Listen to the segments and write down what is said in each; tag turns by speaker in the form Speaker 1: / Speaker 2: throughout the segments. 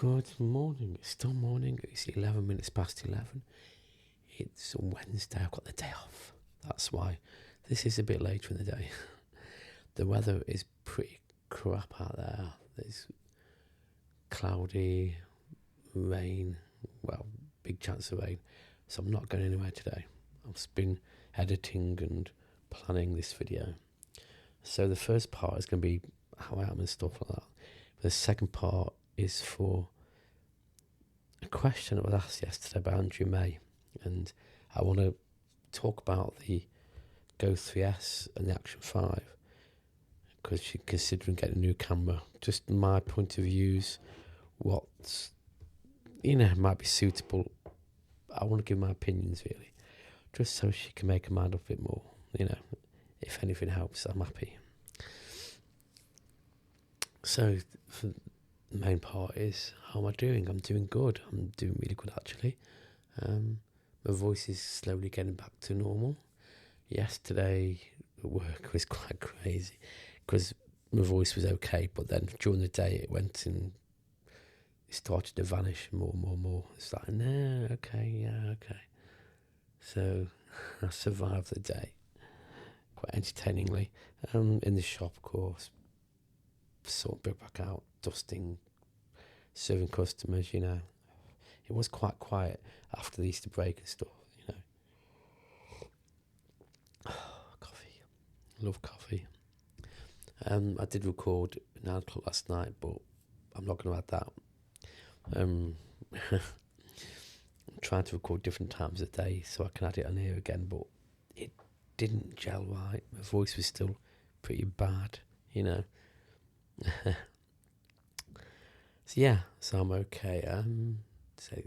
Speaker 1: Good morning. It's still morning. It's 11 minutes past 11. It's Wednesday. I've got the day off. That's why this is a bit later in the day. The weather is pretty crap out there. There's cloudy, rain, well, big chance of rain. So I'm not going anywhere today. I've just been editing and planning this video. So the first part is going to be how I am and stuff like that. The second part is for a question that was asked yesterday by Andrea, and I want to talk about the Go 3S and the Action 5 because she's considering getting a new camera. Just my point of views, what's might be suitable. I want to give my opinions really, just so she can make her mind up a bit more. If anything helps, I'm happy. So for the main part is, how am I doing? I'm doing good. I'm doing really good actually. My voice is slowly getting back to normal. Yesterday at work was quite crazy because my voice was okay, but then during the day it went and it started to vanish more and more and more. It's like, no, okay. So I survived the day quite entertainingly. In the shop, of course, sorting back out, dusting, serving customers, It was quite quiet after the Easter break and stuff, Coffee. Love coffee. I did record 9 o'clock last night, but I'm not going to add that. I'm trying to record different times a day so I can add it on here again, but it didn't gel right. My voice was still pretty bad, So I'm okay. So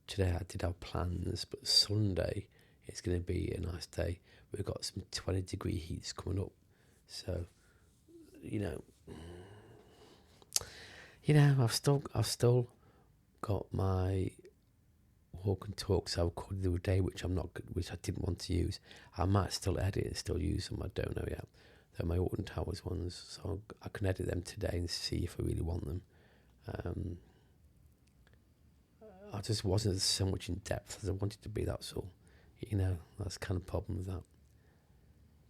Speaker 1: today I did have plans, but Sunday it's going to be a nice day. We've got some 20-degree heats coming up, so I've still got my walk and talks I recorded the other day, which I didn't want to use. I might still edit and still use them. I don't know yet. They're my Alton Towers ones, so I can edit them today and see if I really want them. I just wasn't so much in depth as I wanted to be, that's all. That's kind of problem with that.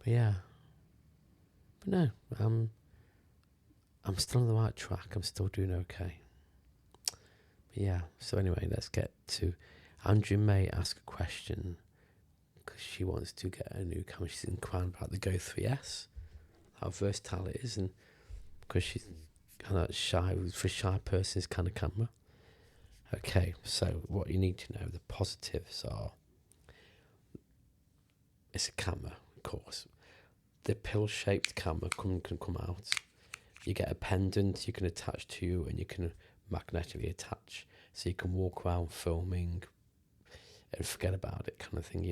Speaker 1: But no, I'm still on the right track. I'm still doing okay. But so anyway, let's get to Andrea May ask a question because she wants to get a new camera. She's inquiring about the Go 3S, how versatile it is, and because she's kind of shy, for a shy person's kind of camera. Okay, so what you need to know, the positives are, it's a camera, of course. The pill-shaped camera can come out. You get a pendant you can attach to you, and you can magnetically attach, so you can walk around filming and forget about it, kind of thing.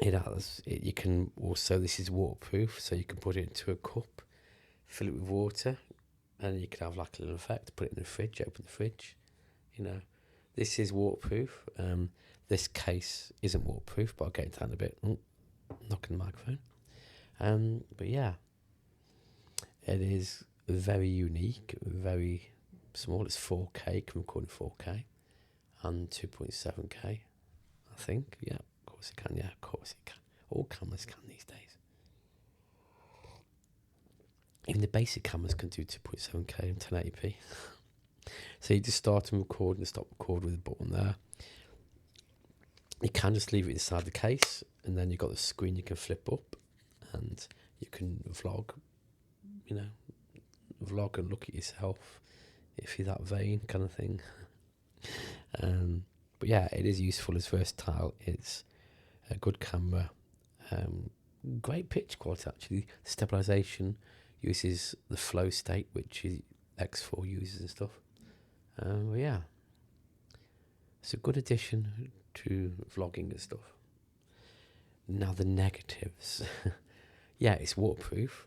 Speaker 1: You can also, this is waterproof, so you can put it into a cup, fill it with water, and you can have like a little effect. Put it in the fridge, open the fridge. This is waterproof. This case isn't waterproof, but I'll get into that in a bit. Knocking the microphone. But it is very unique, very small. It's 4K, can record in 4K and 2.7K, I think. Yeah, of course it can. Yeah, of course it can. All cameras can these days. Even the basic cameras can do 2.7K and 1080p. So you just start and record and stop record with a button there. You can just leave it inside the case, and then you've got the screen you can flip up, and you can vlog and look at yourself if you're that vain, kind of thing. But it is useful, it's versatile, it's a good camera, great picture quality actually. Stabilization uses the flow state, which is X4 uses and stuff. It's a good addition to vlogging and stuff. Now the negatives. It's waterproof.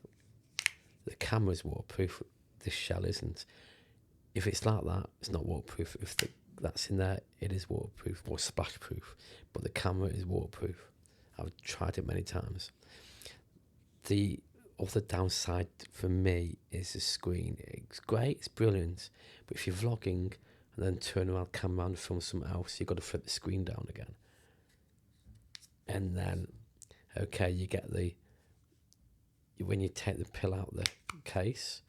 Speaker 1: The camera's waterproof. The shell isn't. If it's like that, it's not waterproof. If that's in there, it is waterproof or splash proof. But the camera is waterproof. I've tried it many times. The other downside for me is the screen. It's great, it's brilliant, but if you're vlogging and then turn around, come around and film something else, you've got to flip the screen down again. And then, okay, you get when you take the pill out of the case,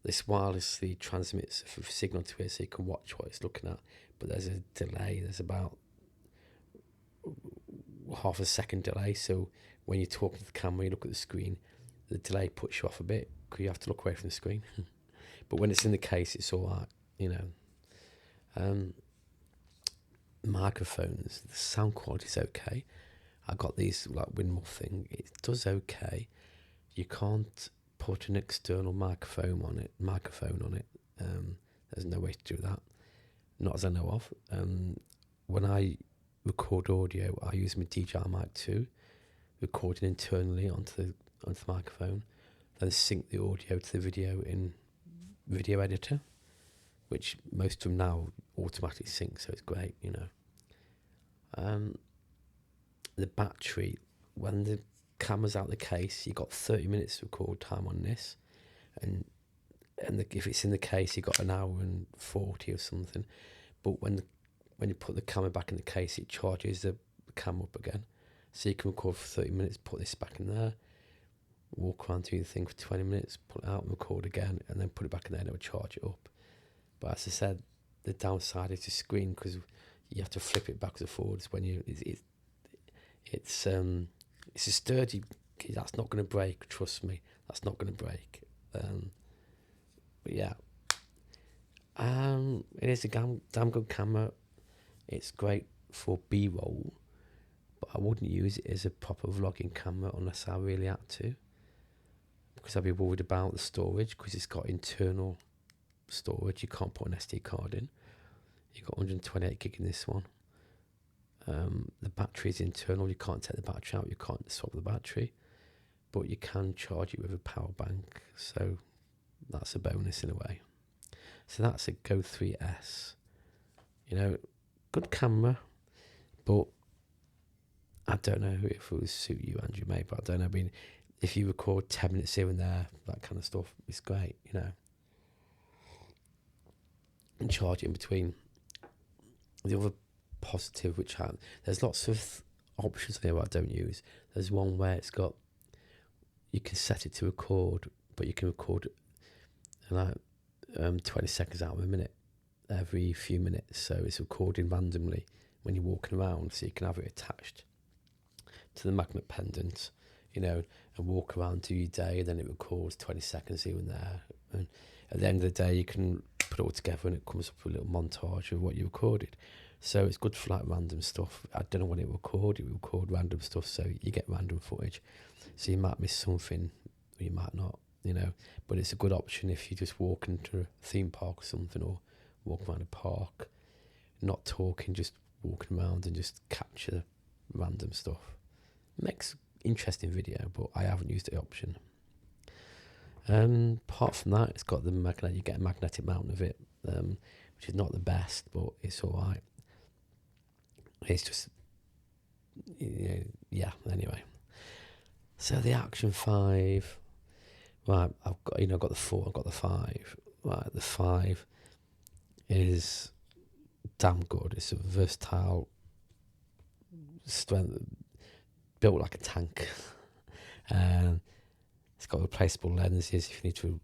Speaker 1: this wirelessly transmits a signal to it so you can watch what it's looking at, but there's a delay. There's about half a second delay, so when you're talking to the camera, you look at the screen, the delay puts you off a bit because you have to look away from the screen. But when it's in the case, it's all right, you know. Microphones, the sound quality is okay. I got these like windmill thing, it does okay. You can't put an external microphone on it. There's no way to do that, not as I know of. When I record audio, I use my DJI Mic 2, recording internally onto the microphone, then sync the audio to the video in video editor, which most of them now automatically sync, so it's great, you know. The battery, when the camera's out of the case, you got 30 minutes record time on this, and if it's in the case, you got an hour and 40 or something. But when you put the camera back in the case, it charges the camera up again, so you can record for 30 minutes, put this back in there, walk around, do the thing for 20 minutes, pull it out and record again, and then put it back in there and it will charge it up. But as I said, the downside is the screen, because you have to flip it backwards and forwards when it's a sturdy, that's not going to break, trust me, that's not going to break. But yeah, it is a damn good camera. It's great for B-roll, but I wouldn't use it as a proper vlogging camera unless I really had to, because I'd be worried about the storage, because it's got internal storage. You can't put an SD card in. You've got 128 gig in this one. The battery is internal. You can't take the battery out. You can't swap the battery, but you can charge it with a power bank, so that's a bonus in a way. So that's a Go 3S. You know, good camera, but I don't know if it would suit you, Andrew, mate, but I don't know. I mean, if you record 10 minutes here and there, that kind of stuff, it's great, you know. And charge it in between. The other positive, there's lots of options there I don't use. There's one where it's got, you can set it to record, but you can record like 20 seconds out of a minute every few minutes, so it's recording randomly when you're walking around, so you can have it attached to the magnet pendant, you know, and walk around, do your day, and then it records 20 seconds here and there, and at the end of the day you can put it all together and it comes up with a little montage of what you recorded. So it's good for like random stuff. I don't know what it will record. It will record random stuff, so you get random footage. So you might miss something, or you might not, you know. But it's a good option if you just walk into a theme park or something, or walk around a park, not talking, just walking around and just capture random stuff. Makes interesting video, but I haven't used the option. Apart from that, it's got the magnet. You get a magnetic mount of it, which is not the best, but it's all right. It's just, yeah. Anyway, so the Action 5, right? I've got the 4. I've got the 5. Right, the 5 is damn good. It's a versatile strength, built like a tank. It's got replaceable lenses if you need to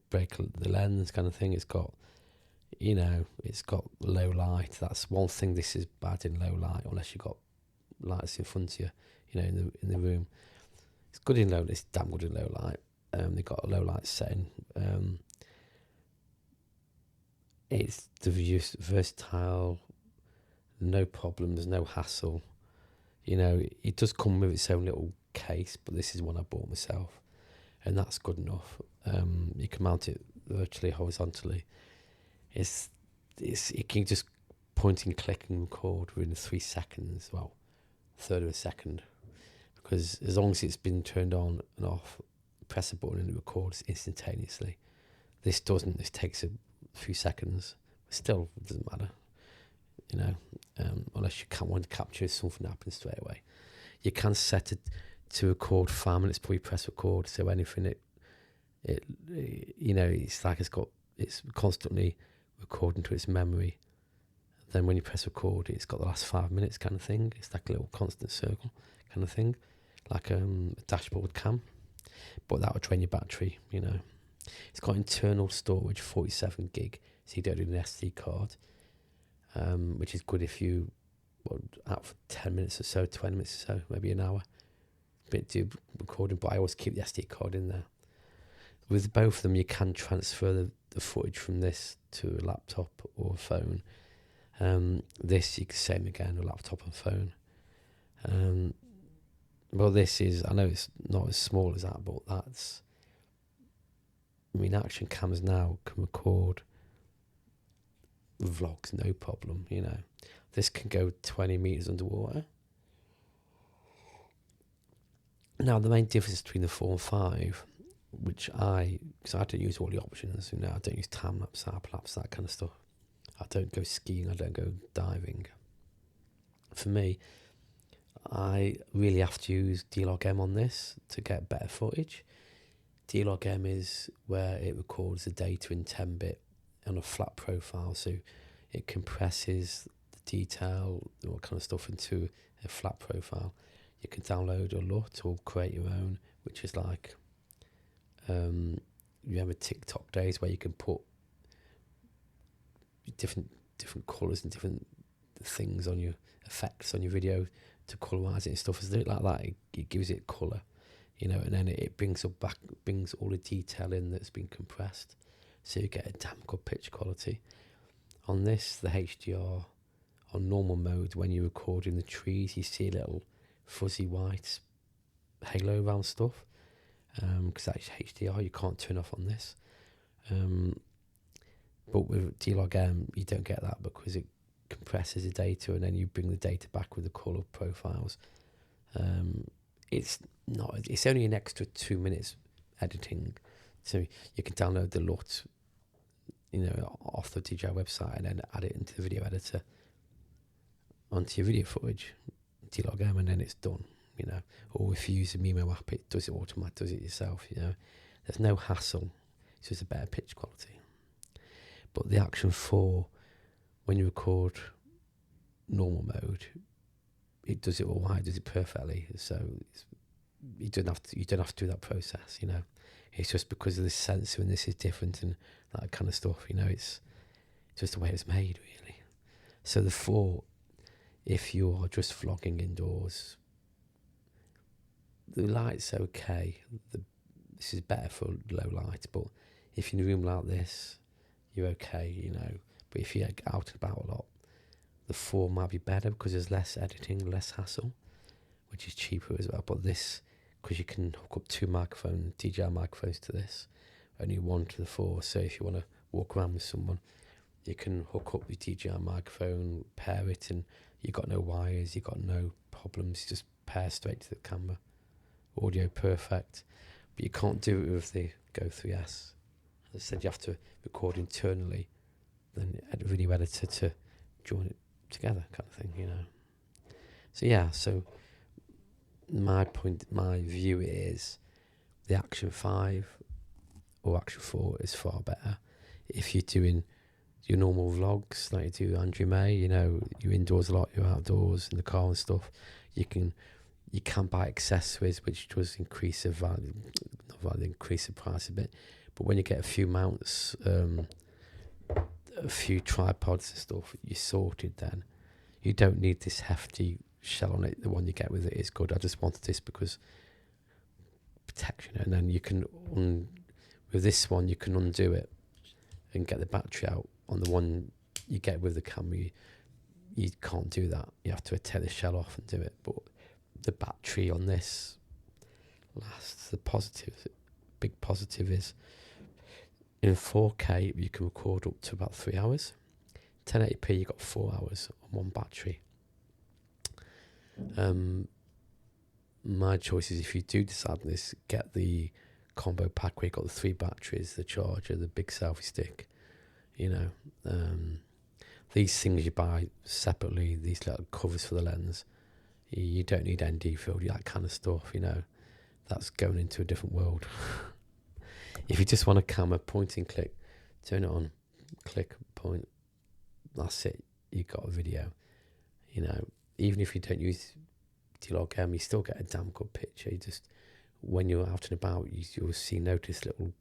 Speaker 1: break the lens, kind of thing. It's got, it's got low light. That's one thing. This is bad in low light, unless you've got lights in front of you, in the room. It's good in low. It's damn good in low light. They've got a low light setting. It's versatile, no problems, no hassle. It does come with its own little case, but this is one I bought myself, and that's good enough. You can mount it virtually horizontally. It can just point and click and record within 3 seconds, well, a third of a second, because as long as it's been turned on and off, press a button and it records instantaneously. This doesn't. This takes a few seconds. Still, it doesn't matter, unless you can't want to capture something happens straight away. You can set it to record 5 minutes before you press record. So anything it you know, it's like it's constantly recording to its memory. Then when you press record, it's got the last 5 minutes kind of thing. It's like a little constant circle kind of thing, like a dashboard cam. But that would drain your battery, you know. It's got internal storage, 47 gig, so you don't need an SD card, which is good if you out for 10 minutes or so, 20 minutes or so, maybe an hour. Bit do recording, but I always keep the SD card in there. With both of them, you can transfer the footage from this to a laptop or a phone. This you can same again, a laptop and phone. Well, this is, I know it's not as small as that, but that's, I mean, action cams now can record vlogs, no problem, you know. This can go 20 meters underwater. Now, the main difference between the 4 and 5, which because I don't use all the options, you know, I don't use time-lapse, hyperlapse, that kind of stuff. I don't go skiing, I don't go diving. For me, I really have to use D-Log-M on this to get better footage. D-Log-M is where it records the data in 10-bit on a flat profile, so it compresses the detail, all kind of stuff into a flat profile. You can download a LUT or create your own, which is like, you remember TikTok days where you can put different colours and different things on your effects on your video to colorise it and stuff. As like that, it gives it colour, you know, and then it brings all the detail in that's been compressed, so you get a damn good picture quality. On this, the HDR on normal mode, when you're recording the trees, you see a little fuzzy white halo around stuff, because that's HDR, you can't turn off on this. But with D-Log-M, you don't get that because it compresses the data and then you bring the data back with the colour profiles. It's only an extra 2 minutes editing, so you can download the LUT, you know, off the DJI website and then add it into the video editor onto your video footage, D-Log-M, and then it's done, you know. Or if you use a Mimo app, it does it automatically, does it yourself, you know. There's no hassle, it's just a better pitch quality. But the Action 4, when you record normal mode, it does it all right, does it perfectly. So you don't have to do that process, you know. It's just because of this sensor and this is different and that kind of stuff, you know. It's just the way it's made, really. So the 4, if you're just vlogging indoors, the light's okay. This is better for low light, but if you're in a room like this, you're okay, you know. But if you're out and about a lot, the 4 might be better because there's less editing, less hassle, which is cheaper as well. But this, because you can hook up 2 microphones, DJI microphones to this, only 1 to the 4. So if you want to walk around with someone, you can hook up the DJI microphone, pair it, and you've got no wires, you've got no problems, you just pair straight to the camera. Audio perfect. But you can't do it with the Go 3S. As I said, you have to record internally, then add a video editor to join it together, kind of thing, you know. So yeah, so my view is the Action 5 or Action 4 is far better. If you're doing your normal vlogs like you do Andrea May, you know, you're indoors a lot, you're outdoors in the car and stuff, you can buy accessories which does increase the value, increase the price a bit. But when you get a few mounts, a few tripods and stuff, you're sorted then. You don't need this hefty shell on it. The one you get with it is good. I just wanted this because protection. And then you can, with this one, you can undo it and get the battery out. On the one you get with the camera, you can't do that. You have to tear the shell off and do it. But the battery on this lasts. The big positive is in 4K you can record up to about 3 hours. 1080p you got 4 hours on one battery. My choice is, if you do decide on this, get the combo pack where you got the 3 batteries, the charger, the big selfie stick, you know. These things you buy separately, these little covers for the lens, You don't need ND field, that kind of stuff, you know. That's going into a different world. If you just want a camera, point and click, turn it on, click, point, that's it. You got a video. You know, even if you don't use D-Log M, you still get a damn good picture. You just, when you're out and about, you'll notice little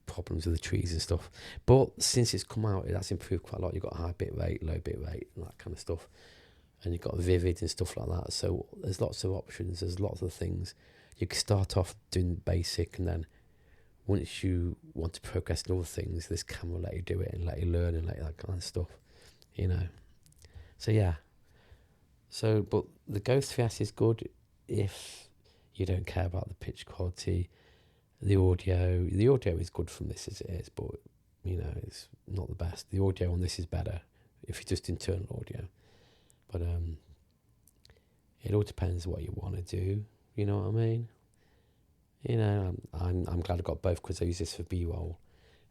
Speaker 1: problems with the trees and stuff. But since it's come out, that's improved quite a lot. You've got high bit rate, low bit rate, and that kind of stuff. And you've got vivid and stuff like that. So there's lots of options. There's lots of things. You can start off doing basic, and then once you want to progress in other things, this camera will let you do it and let you learn and let you that kind of stuff, you know. So yeah. So, but the Go 3S is good if you don't care about the pitch quality, the audio. The audio is good from this as it is, but you know, it's not the best. The audio on this is better if you just internal audio. But it all depends what you want to do. You know what I mean? You know, I'm glad I got both, because I use this for B-roll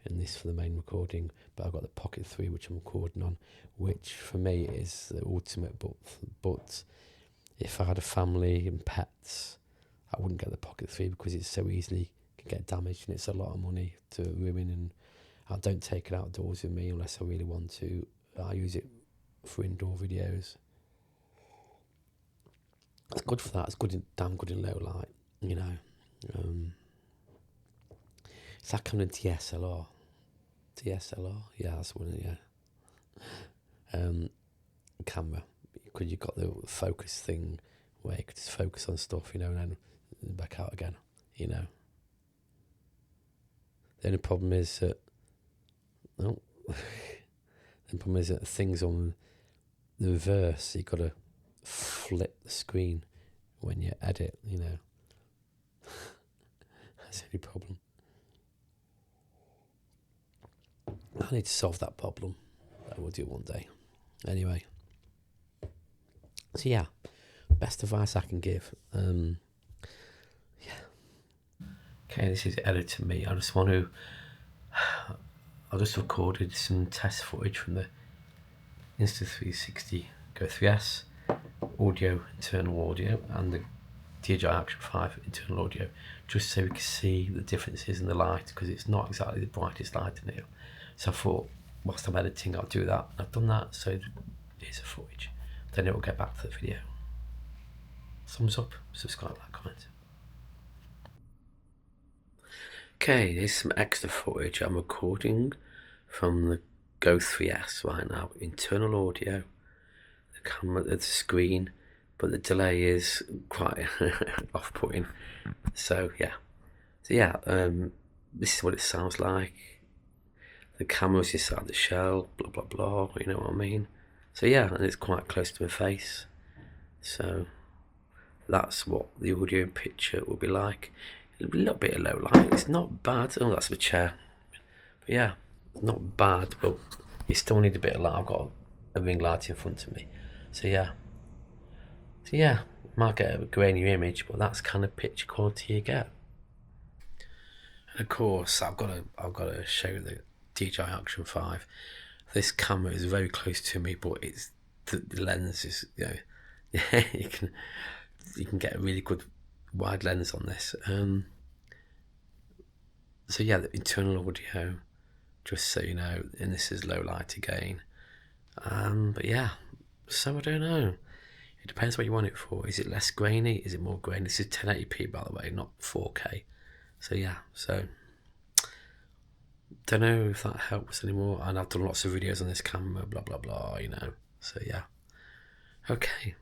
Speaker 1: and this for the main recording. But I've got the Pocket 3, which I'm recording on, which for me is the ultimate. But if I had a family and pets, I wouldn't get the Pocket 3 because it's so easily can get damaged, and it's a lot of money to ruin. And I don't take it outdoors with me unless I really want to. I use it for indoor videos. It's good for that. It's good, damn good in low light, you know. It's that kind of DSLR. Yeah, that's one. Yeah. Camera, because you've got the focus thing where you could just focus on stuff, you know, and then back out again, you know. The only problem is that things on the reverse, you got to flip the screen when you edit, you know. That's the only problem. I need to solve that problem. I will do one day. Anyway. So yeah, best advice I can give. Yeah. Okay, this is editing me. I just recorded some test footage from the Insta360 Go 3S, internal audio, and the DJI Action 5 internal audio, just so we can see the differences in the light, because it's not exactly the brightest light in here. So I thought, whilst I'm editing, I'll do that. I've done that, so here's the footage. Then it will get back to the video. Thumbs up, subscribe, like, comment. Okay, here's some extra footage I'm recording from the Go 3S right now. Internal audio, the camera, the screen, but the delay is quite off-putting. So yeah, this is what it sounds like. The camera's inside the shell, blah blah blah. You know what I mean? So yeah, and it's quite close to my face. So that's what the audio and picture will be like. A little bit of low light. It's not bad. Oh, that's my chair. But yeah, not bad. But you still need a bit of light. I've got a ring light in front of me. So yeah, might get a grainy image, but that's kind of picture quality you get. And of course, I've got to show you the DJI Action 5. This camera is very close to me, but it's the lens is, you know, you can get a really good wide lens on this. So yeah, the internal audio, just so you know, and this is low light again. But yeah, so I don't know. It depends what you want it for. Is it less grainy? Is it more grainy? This is 1080p, by the way, not 4K. So yeah, don't know if that helps anymore. And I've done lots of videos on this camera, blah blah blah, you know. So yeah, okay.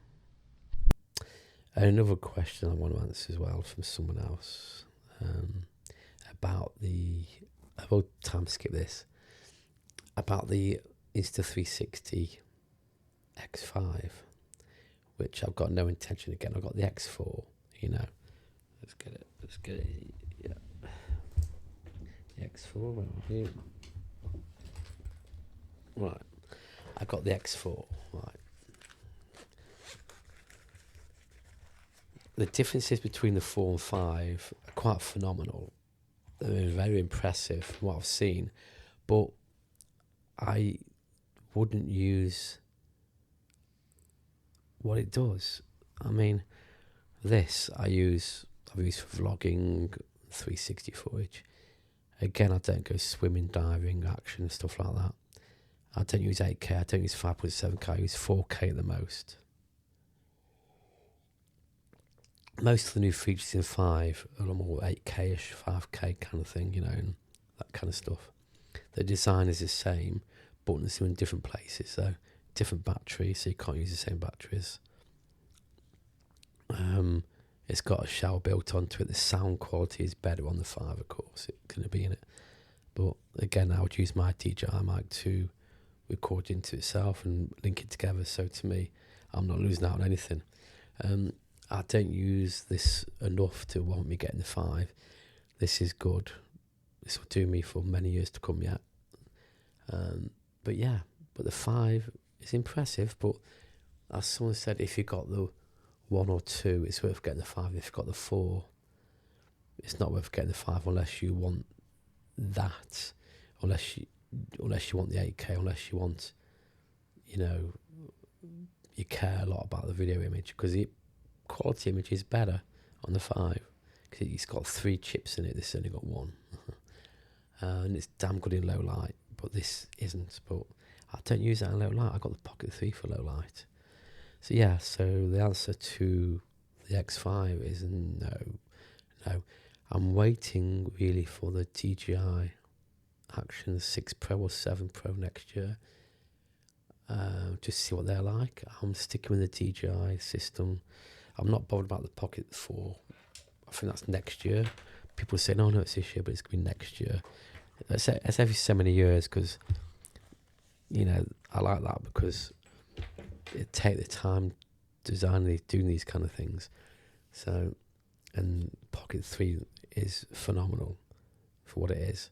Speaker 1: Another question I want to answer as well from someone else, about I will time skip this, about the Insta360 X5, which I've got no intention again. I've got the X4, you know. Let's get it, yeah. The X4, where are you? Right, I got the X4, right. The differences between the 4 and 5 are quite phenomenal. They're very impressive from what I've seen, but I wouldn't use what it does, I mean, this I've used for vlogging, 360 footage. Again, I don't go swimming, diving, action, stuff like that. I don't use 8K, I don't use 5.7K, I use 4K at the most. Most of the new features in 5 are more 8K-ish, 5K kind of thing, you know, and that kind of stuff. The design is the same, buttons are in different places, so different batteries, so you can't use the same batteries. It's got a shower built onto it. The sound quality is better on the 5, of course, it's going to be in it. But again, I would use my DJI mic to record into itself and link it together, so to me, I'm not losing out on anything. I don't use this enough to want me getting the 5. This is good. This will do me for many years to come yet. But yeah, but the 5 is impressive. But as someone said, if you got the 1 or 2, it's worth getting the 5. If you've got the 4, it's not worth getting the 5 unless you want that, unless you want the 8K, unless you want, you know, you care a lot about the video image, because the quality image is better on the 5 because it's got 3 chips in it. This only got 1. And it's damn good in low light, but this isn't. But I don't use that in low light. I got the Pocket 3 for low light. So yeah, so the answer to the X5 is no. I'm waiting really for the DJI Action 6 Pro or 7 Pro next year. Just to see what they're like. I'm sticking with the DJI system. I'm not bothered about the Pocket 4. I think that's next year. People say, no, it's this year, but it's going to be next year. It's every so many years, because, you know, I like that because it take the time doing these kind of things. So, and Pocket 3 is phenomenal for what it is.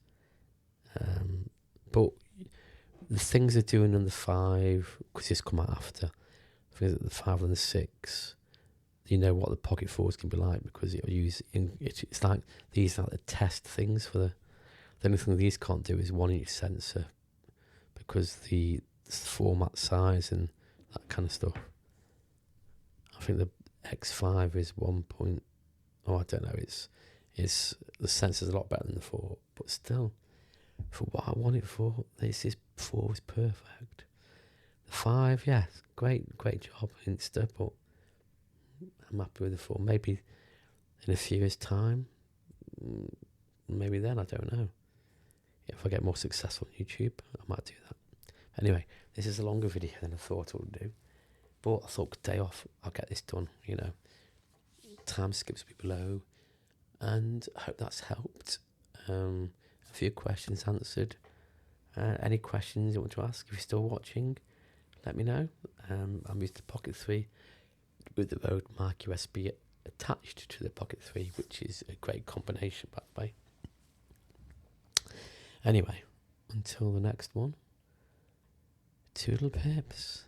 Speaker 1: But the things they're doing on the 5, because it's come out after, things like the 5 and the 6, you know what the Pocket 4s can be like, because it'll use it's like these are like the test things for the only thing these can't do is 1-inch sensor, because the format size and that kind of stuff. I think the X5 is 1. I don't know. It's the sensor's a lot better than the 4, but still, for what I want it for, this 4 is perfect. The 5, yes, great job, Insta, but I'm happy with the 4. Maybe in a few years' time, maybe then, I don't know. If I get more successful on YouTube, I might do that. Anyway, this is a longer video than I thought I would do, but I thought, day off, I'll get this done, you know. Time skips will be below, and I hope that's helped. A few questions answered. Any questions you want to ask, if you're still watching, let me know. I'm using the Pocket 3 with the Rode Mark USB attached to the Pocket 3, which is a great combination, by the way. Anyway, until the next one, toodle pips.